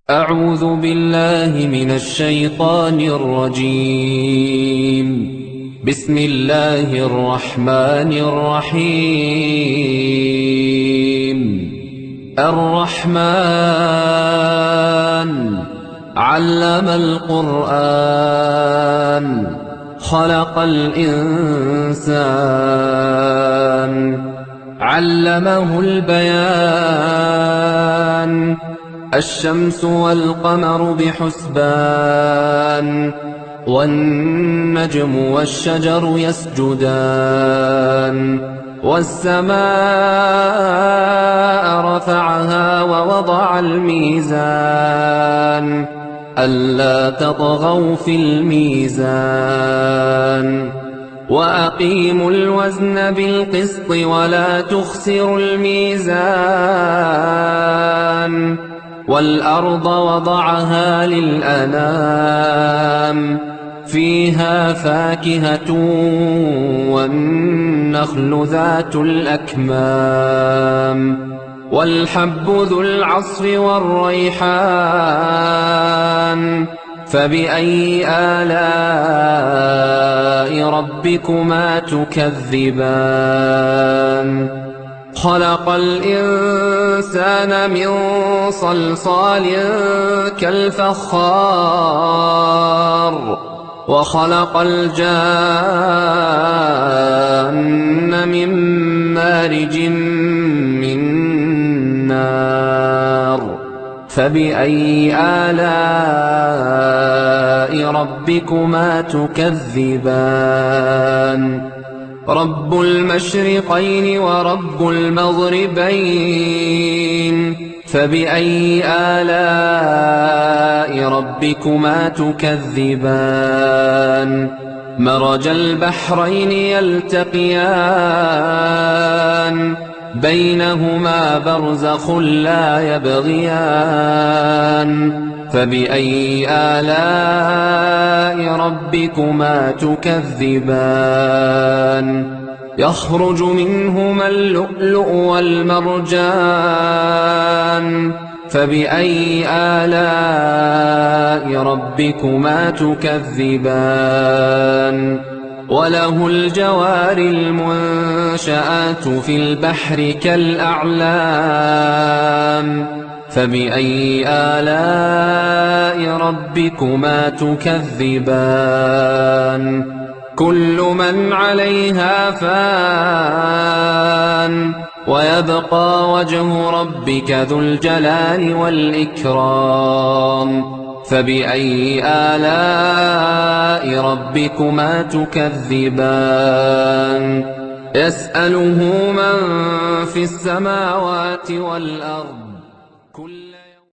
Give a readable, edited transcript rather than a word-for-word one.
أعوذ بالله من الشيطان الرجيم. بسم الله الرحمن الرحيم. الرحمن علم القرآن خلق الإنسان علمه البيان الشمس والقمر بحسبان والنجم والشجر يسجدان والسماء رفعها ووضع الميزان ألا تطغوا في الميزان وأقيموا الوزن بالقسط ولا تخسروا الميزان والأرض وضعها للأنام فيها فاكهة والنخل ذات الأكمام والحب ذو العصف والريحان فبأي آلاء ربكما تكذبان خلق الإنسان من صلصال كالفخار وخلق الجان من مارج من نار فبأي آلاء ربكما تكذبان رب المشرقين ورب المغربين فبأي آلاء ربكما تكذبان مرج البحرين يلتقيان بينهما برزخ لا يبغيان فبأي آلاء ربكما تكذبان يخرج منهما اللؤلؤ والمرجان فبأي آلاء ربكما تكذبان وله الجوار المنشآت في البحر كالأعلام فبأي آلاء ربكما تكذبان كل من عليها فان ويبقى وجه ربك ذو الجلال والإكرام فبأي آلاء ربكما تكذبان يسأله من في السماوات والأرض كل